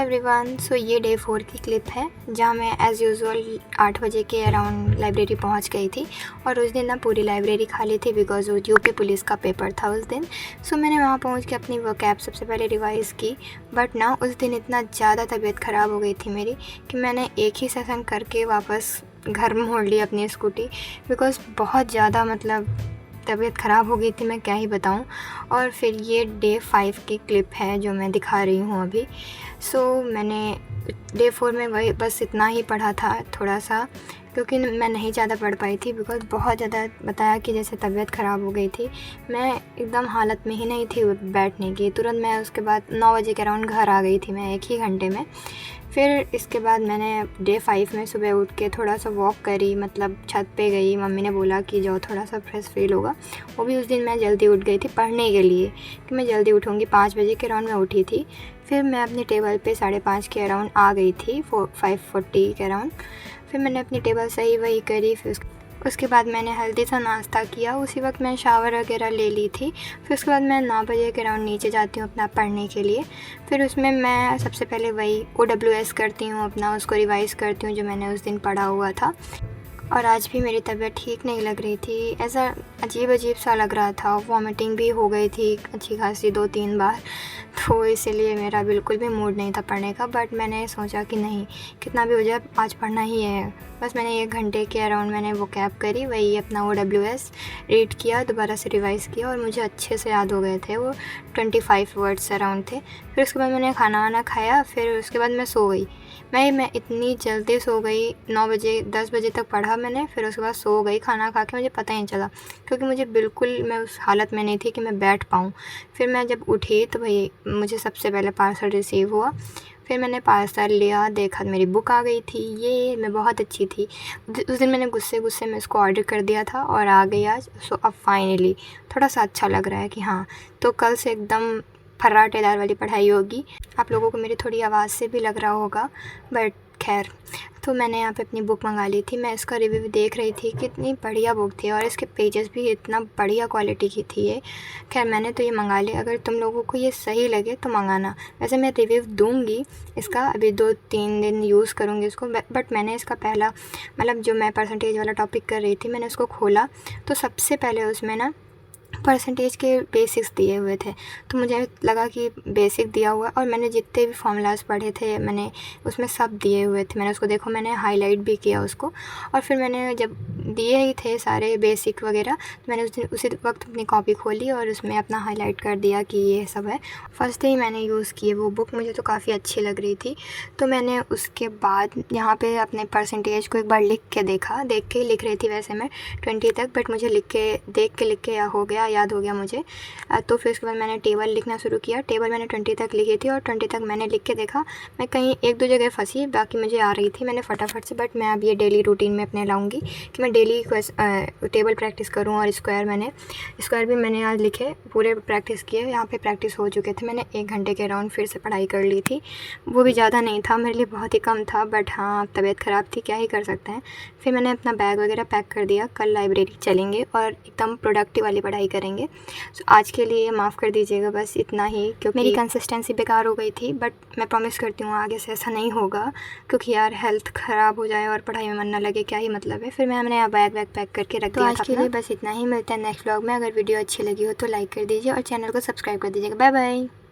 Everyone. सो ये day 4 की clip है जहाँ मैं एज़ यूजुअल 8 बजे के अराउंड लाइब्रेरी पहुँच गई थी और उस दिन ना पूरी लाइब्रेरी खाली थी बिकॉज वो यूपी पुलिस का पेपर था उस दिन। सो मैंने वहाँ पहुँच के अपनी वोकैब सबसे पहले रिवाइज़ की, बट ना उस दिन इतना ज़्यादा तबीयत ख़राब हो गई थी मेरी कि मैंने एक ही सेशन करके वापस घर मोड़ ली अपनी स्कूटी बिकॉज़ बहुत ज़्यादा तबीयत ख़राब हो गई थी, मैं क्या ही बताऊँ। और फिर ये डे 5 की क्लिप है जो मैं दिखा रही हूँ अभी। सो मैंने डे 4 में वही बस इतना ही पढ़ा था थोड़ा सा, क्योंकि मैं नहीं ज़्यादा पढ़ पाई थी बिकॉज़ बहुत ज़्यादा बताया कि जैसे तबीयत ख़राब हो गई थी। मैं एकदम हालत में ही नहीं थी बैठने की। तुरंत मैं उसके बाद 9 बजे के अराउंड घर आ गई थी मैं एक ही घंटे में। फिर इसके बाद मैंने डे 5 में सुबह उठ के थोड़ा सा वॉक करी, छत पे गई। मम्मी ने बोला कि जाओ थोड़ा सा फ्रेश फील होगा। वो भी उस दिन मैं जल्दी उठ गई थी पढ़ने के लिए कि मैं जल्दी उठूँगी। 5 बजे के अराउंड मैं उठी थी। फिर मैं अपनी टेबल पे 5:30 के अराउंड आ गई थी 5:40 के अराउंड। फिर मैंने अपनी टेबल सही वही करी। फिर उसके बाद मैंने हेल्दी सा नाश्ता किया। उसी वक्त मैं शावर वगैरह ले ली थी। फिर उसके बाद मैं 9 बजे के अराउंड नीचे जाती हूँ अपना पढ़ने के लिए। फिर उसमें मैं सबसे पहले वही OWS करती हूँ, अपना उसको रिवाइज़ करती हूँ जो मैंने उस दिन पढ़ा हुआ था। और आज भी मेरी तबीयत ठीक नहीं लग रही थी, ऐसा अजीब सा लग रहा था। वॉमिटिंग भी हो गई थी अच्छी खासी 2-3 बार, तो इसीलिए मेरा बिल्कुल भी मूड नहीं था पढ़ने का। बट मैंने सोचा कि नहीं, कितना भी हो जाए आज पढ़ना ही है। बस मैंने 1 घंटे के अराउंड मैंने वो कैब करी, वही अपना OWS रीड किया, दोबारा से रिवाइज़ किया और मुझे अच्छे से याद हो गए थे। वो 25 वर्ड्स अराउंड थे। फिर उसके बाद मैंने खाना वाना खाया। फिर उसके बाद मैं सो गई। मैं इतनी जल्दी सो गई, 9 बजे 10 बजे तक पढ़ा मैंने। फिर उसके बाद सो गई। खाना खा के मुझे पता ही नहीं चला क्योंकि मुझे बिल्कुल मैं उस हालत में नहीं थी कि मैं बैठ पाऊँ। फिर मैं जब उठी तो भाई मुझे सबसे पहले पार्सल रिसीव हुआ। फिर मैंने पार्सल लिया, देखा मेरी बुक आ गई थी। ये मैं बहुत अच्छी थी। उस दिन मैंने गुस्से में इसको ऑर्डर कर दिया था और आ गई आज। सो अब फाइनली थोड़ा सा अच्छा लग रहा है कि हाँ, तो कल से एकदम फर्राटेदार वाली पढ़ाई होगी। आप लोगों को मेरी थोड़ी आवाज़ से भी लग रहा होगा, बट खैर। तो मैंने यहाँ पे अपनी बुक मंगा ली थी। मैं इसका रिव्यू देख रही थी, कितनी बढ़िया बुक थी और इसके पेजेस भी इतना बढ़िया क्वालिटी की थी ये। खैर मैंने तो ये मंगा ली। अगर तुम लोगों को ये सही लगे तो मंगाना। वैसे मैं रिव्यू दूँगी इसका, अभी 2-3 दिन यूज़ करूँगी इसको। बट मैंने इसका पहला जो मैं परसेंटेज वाला टॉपिक कर रही थी, मैंने उसको खोला तो सबसे पहले उसमें ना परसेंटेज के बेसिक्स दिए हुए थे। तो मुझे लगा कि बेसिक दिया हुआ, और मैंने जितने भी फॉर्मूलाज पढ़े थे मैंने उसमें सब दिए हुए थे। मैंने उसको देखो, मैंने हाईलाइट भी किया उसको। और फिर मैंने जब दिए ही थे सारे बेसिक वगैरह, तो मैंने उसी वक्त अपनी कॉपी खोली और उसमें अपना हाईलाइट कर दिया कि ये सब है। फर्स्ट डे ही मैंने यूज़ किए वो बुक, मुझे तो काफ़ी अच्छी लग रही थी। तो मैंने उसके बाद यहाँ पे अपने परसेंटेज को एक बार लिख के देखा। देख के लिख रही थी वैसे मैं 20 तक, बट मुझे देख के हो गया, याद हो गया मुझे। तो फिर उसके बाद मैंने टेबल लिखना शुरू किया। टेबल मैंने 20 तक लिखी थी और 20 तक मैंने लिख के देखा। मैं कहीं 1-2 जगह फंसी, बाकी मुझे आ रही थी, मैंने फटाफट से। बट मैं अब ये डेली रूटीन में अपने लाऊंगी कि मैं डेली टेबल प्रैक्टिस करूँ। और स्क्वायर भी मैंने आज लिखे, पूरे प्रैक्टिस किए। यहाँ पे प्रैक्टिस हो चुके थे। मैंने 1 घंटे के अराउंड फिर से पढ़ाई कर ली थी। वो भी ज़्यादा नहीं था, मेरे लिए बहुत ही कम था, बट हाँ तबीयत ख़राब थी, क्या ही कर सकते हैं। फिर मैंने अपना बैग वगैरह पैक कर दिया। कल लाइब्रेरी चलेंगे और एकदम प्रोडक्टिव वाली पढ़ाई करेंगे। सो आज के लिए माफ़ कर दीजिएगा, बस इतना ही, क्योंकि मेरी कंसिस्टेंसी बेकार हो गई थी। बट मैं प्रॉमिस करती हूँ आगे से ऐसा नहीं होगा, क्योंकि यार हेल्थ ख़राब हो जाए और पढ़ाई में मन ना लगे, क्या ही मतलब है। फिर मैंने बैग पैक करके रख दिया था। आज के लिए बस इतना ही। मिलता है नेक्स्ट व्लॉग में। अगर वीडियो अच्छी लगी हो तो लाइक कर दीजिए और चैनल को सब्सक्राइब कर दीजिएगा। Bye bye.